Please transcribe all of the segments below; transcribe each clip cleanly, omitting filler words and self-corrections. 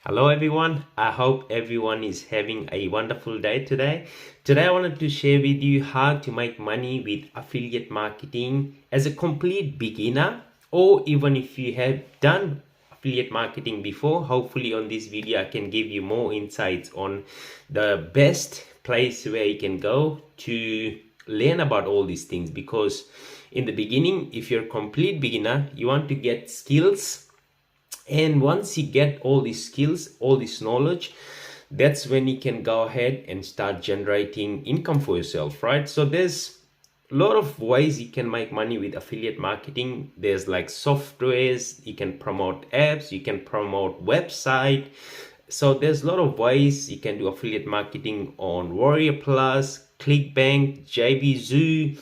Hello everyone, I hope everyone is having a wonderful day today. Today I wanted to share with you how to make money with affiliate marketing as a complete beginner, or even if you have done affiliate marketing before. Hopefully on this video I can give you more insights on the best place where you can go to learn about all these things, because in the beginning, if you're a complete beginner, you want to get skills, and once you get all these skills, all this knowledge, that's when you can go ahead and start generating income for yourself, right? So there's a lot of ways you can make money with affiliate marketing. There's like softwares, you can promote apps, you can promote website. So there's a lot of ways you can do affiliate marketing on Warrior Plus, ClickBank, JVZoo,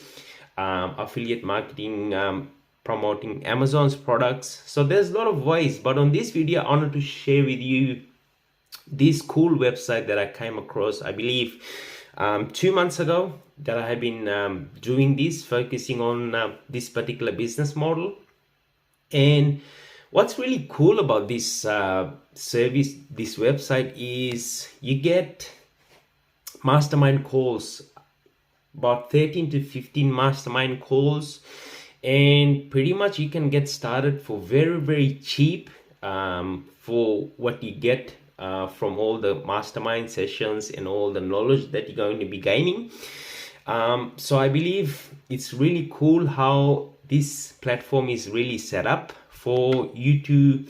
affiliate marketing, promoting Amazon's products. So there's a lot of ways, but on this video I wanted to share with you this cool website that I came across, I believe 2 months ago, that I have been doing this, focusing on this particular business model. And what's really cool about this service, this website, is you get mastermind calls, about 13 to 15 mastermind calls, and pretty much you can get started for very cheap for what you get from all the mastermind sessions and all the knowledge that you're going to be gaining. So I believe it's really cool how this platform is really set up for you to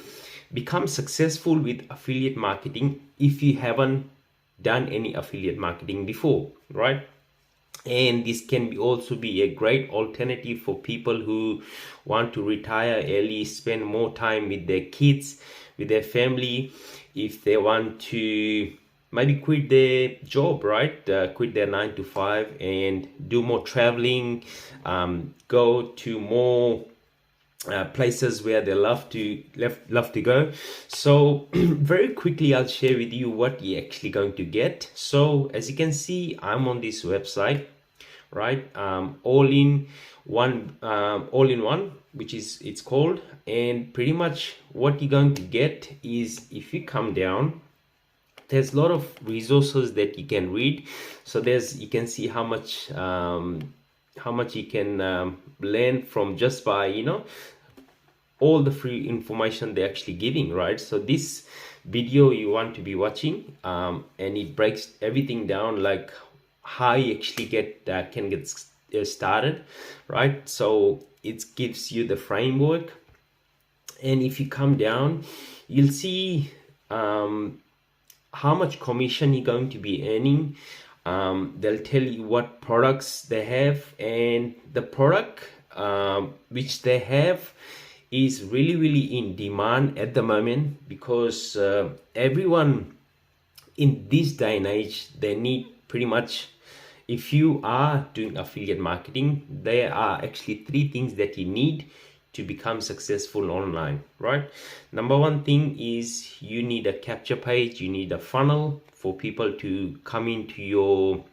become successful with affiliate marketing if you haven't done any affiliate marketing before, right? And this can also be a great alternative for people who want to retire early, spend more time with their kids, with their family. If they want to maybe quit their job, right? Quit their 9 to 5 and do more traveling, go to more places where they love to go. So very quickly I'll share with you what you're actually going to get. So as you can see, I'm on this website, right? All in one, which is it's called. And pretty much what you're going to get is, if you come down, there's a lot of resources that you can read. So you can see how much you can learn from just by all the free information they're actually giving, right? So this video you want to be watching, and it breaks everything down, like how you actually can get started, right? So it gives you the framework. And if you come down, you'll see how much commission you're going to be earning. They'll tell you what products they have, and the product which they have is really in demand at the moment, because everyone in this day and age, they need pretty much, if you are doing affiliate marketing, there are actually 3 things that you need to become successful online, right? Number 1 thing is you need a capture page, you need a funnel for people to come into your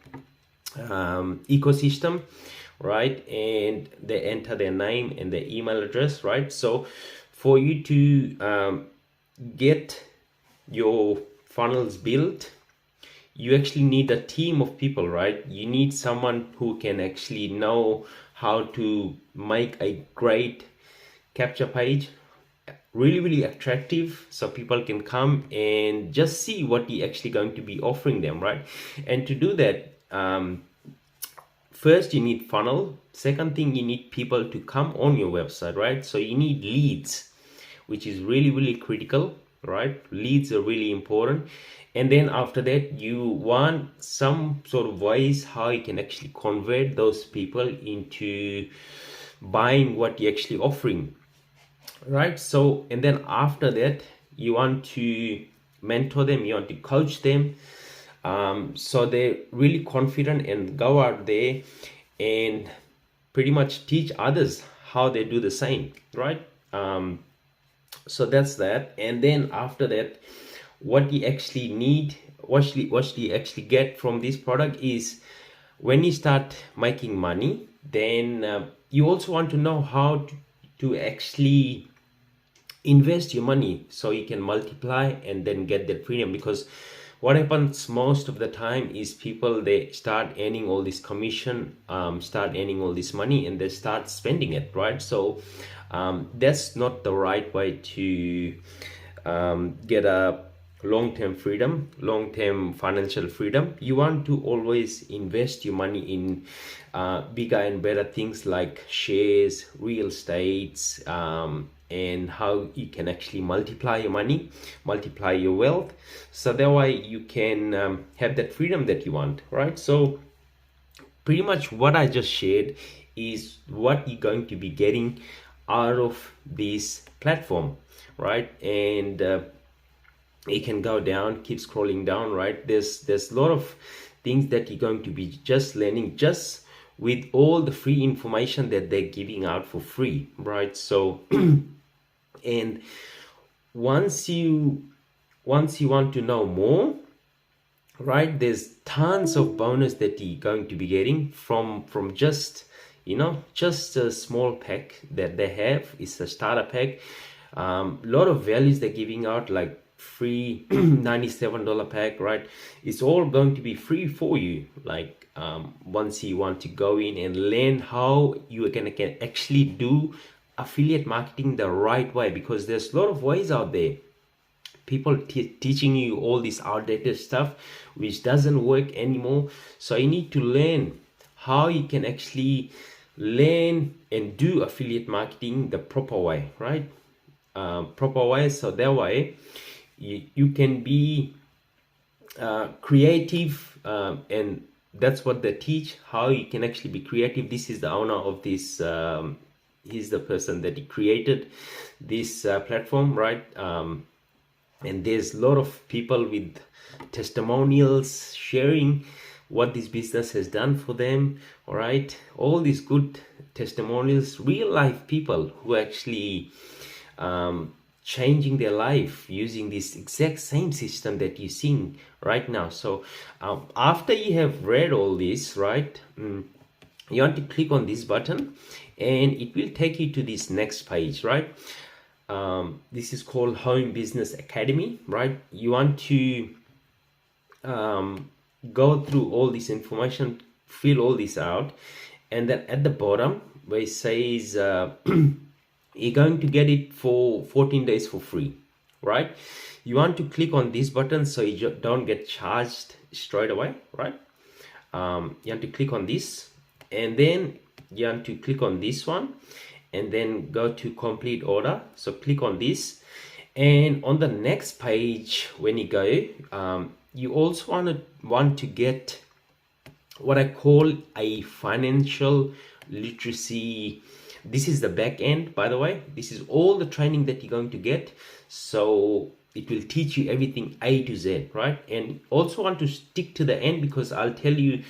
ecosystem, right? And they enter their name and their email address, right? So for you to get your funnels built, you actually need a team of people, right? You need someone who can actually know how to make a great capture page, really attractive, so people can come and just see what you're actually going to be offering them, right? And to do that, first you need funnel. Second thing, you need people to come on your website, right? So you need leads, which is really critical, right? Leads are really important. And then after that, you want some sort of ways how you can actually convert those people into buying what you're actually offering, right? So, and then after that, you want to mentor them, you want to coach them, so they're really confident and go out there and pretty much teach others how they do the same, right? So that's that. And then after that, what you actually need, what you actually get from this product is, when you start making money, then you also want to know how to actually invest your money so you can multiply and then get that freedom. Because what happens most of the time is people, they start earning all this commission, start earning all this money, and they start spending it, right? So that's not the right way to get a long-term freedom, long-term financial freedom. You want to always invest your money in bigger and better things like shares, real estates, and how you can actually multiply your money, multiply your wealth, so that way you can have that freedom that you want, right? So pretty much what I just shared is what you're going to be getting out of this platform, right? And you can go down, keep scrolling down, right? There's a lot of things that you're going to be just learning just with all the free information that they're giving out for free, right? So and once you want to know more, right, there's tons of bonus that you're going to be getting from just, just a small pack that they have. It's a starter pack. Lot of values they're giving out, like free $97 pack, right? It's all going to be free for you, like once you want to go in and learn how you can actually do affiliate marketing the right way. Because there's a lot of ways out there, people teaching you all this outdated stuff which doesn't work anymore. So you need to learn how you can actually learn and do affiliate marketing the proper way, right? Proper way, so that way you can be creative, and that's what they teach, how you can actually be creative. This is the owner of this, he's the person that he created this platform, right? And there's a lot of people with testimonials sharing what this business has done for them, all right? All these good testimonials, real life people who actually changing their life using this exact same system that you're seeing right now. So after you have read all this, right, you want to click on this button and it will take you to this next page, right? This is called Home Business Academy, right? You want to go through all this information, fill all this out, and then at the bottom where it says you're going to get it for 14 days for free, right? You want to click on this button so you don't get charged straight away, right? You want to click on this, and then you want to click on this one, and then go to complete order. So click on this, and on the next page when you go, you also want to get what I call a financial literacy. This is the back end, by the way. This is all the training that you're going to get. So it will teach you everything A to Z, right? And also want to stick to the end, because I'll tell you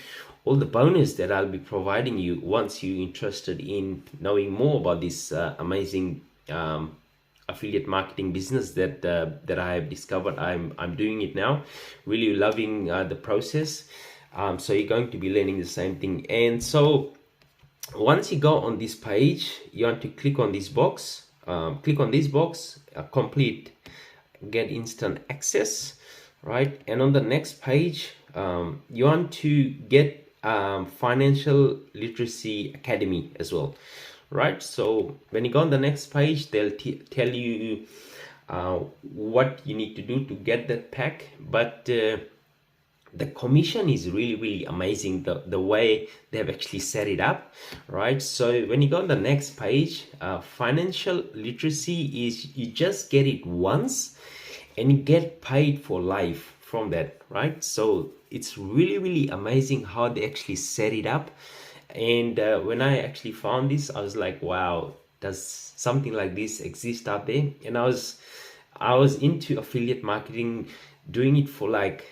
all the bonus that I'll be providing you once you're interested in knowing more about this amazing affiliate marketing business that I have discovered. I'm doing it now, really loving the process. So you're going to be learning the same thing. And so once you go on this page, you want to click on this box, complete, get instant access, right? And on the next page, you want to get Financial Literacy Academy as well, right? So when you go on the next page, they'll tell you what you need to do to get that pack. But the commission is really amazing, the way they have actually set it up, right? So when you go on the next page, financial literacy is you just get it once and you get paid for life from that, right? So it's really amazing how they actually set it up. And when I actually found this, I was like, wow, does something like this exist out there? And I was into affiliate marketing, doing it for like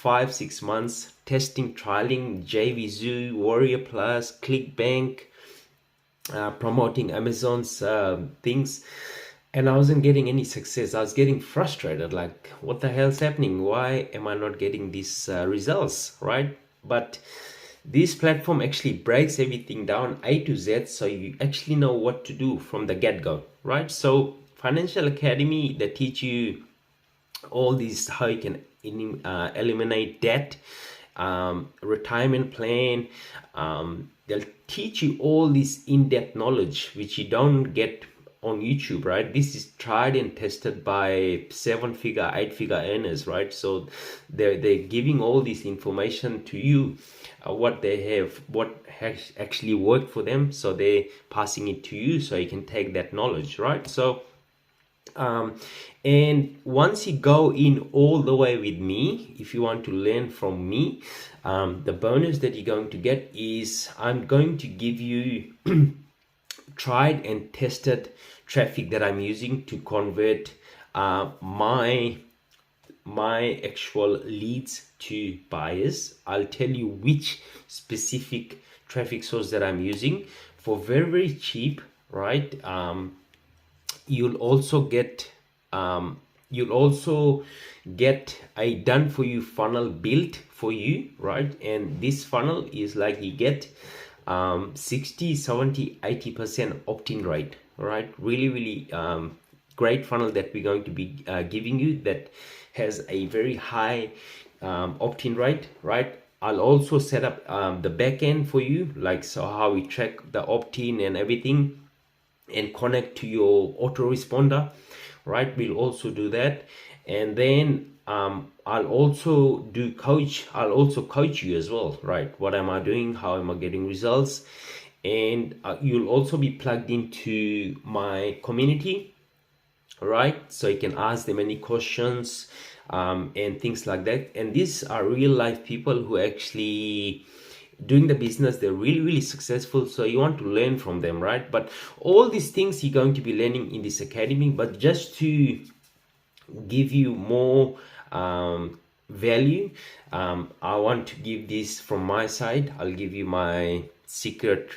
5-6 months, testing, trialing JVZoo, Warrior Plus, ClickBank, promoting Amazon's things, and I wasn't getting any success. I was getting frustrated, like, what the hell's happening? Why am I not getting these results, right? But this platform actually breaks everything down A to Z, so you actually know what to do from the get-go, right? So financial academy, they teach you all these, how you can eliminate debt, retirement plan. They'll teach you all this in-depth knowledge which you don't get on YouTube, right? This is tried and tested by 7-figure, 8-figure earners, right? So they're giving all this information to you, what has actually worked for them, so they're passing it to you so you can take that knowledge, right? So and once you go in all the way with me, if you want to learn from me, the bonus that you're going to get is I'm going to give you tried and tested traffic that I'm using to convert my actual leads to buyers. I'll tell you which specific traffic source that I'm using for very, very cheap, right? You'll also get a done for you funnel built for you, right? And this funnel is like you get 60, 70, 80% opt-in rate, right? Really great funnel that we're going to be giving you that has a very high opt-in rate, right? I'll also set up the back end for you, like so how we track the opt-in and everything, and connect to your autoresponder, right? We'll also do that. And then I'll also coach you as well, right? What am I doing? How am I getting results? And you'll also be plugged into my community, right? So you can ask them any questions and things like that. And these are real life people who actually doing the business. They're really successful, so you want to learn from them, right? But all these things you're going to be learning in this academy. But just to give you more value, I want to give this from my side. I'll give you my secret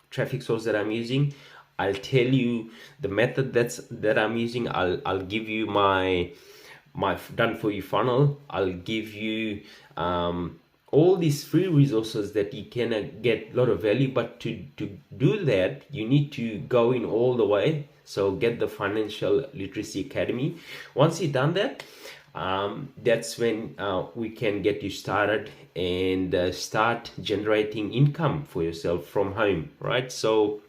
traffic source that I'm using. I'll tell you the method that I'm using. I'll give you my done for you funnel. I'll give you all these free resources that you can get a lot of value. But to do that, you need to go in all the way. So get the Financial Literacy Academy. Once you've done that, that's when we can get you started and start generating income for yourself from home, right? So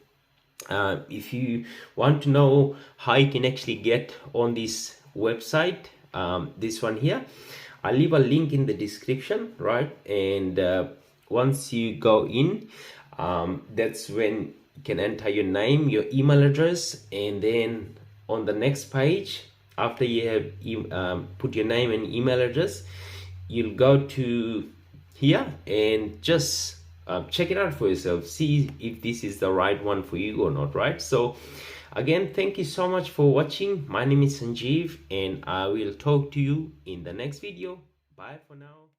if you want to know how you can actually get on this website, this one here, I'll leave a link in the description, right? And once you go in, that's when you can enter your name, your email address, and then on the next page, after you have put your name and email address, you'll go to here and just check it out for yourself, see if this is the right one for you or not, right? So again, thank you so much for watching. My name is Sanjeev, and I will talk to you in the next video. Bye for now.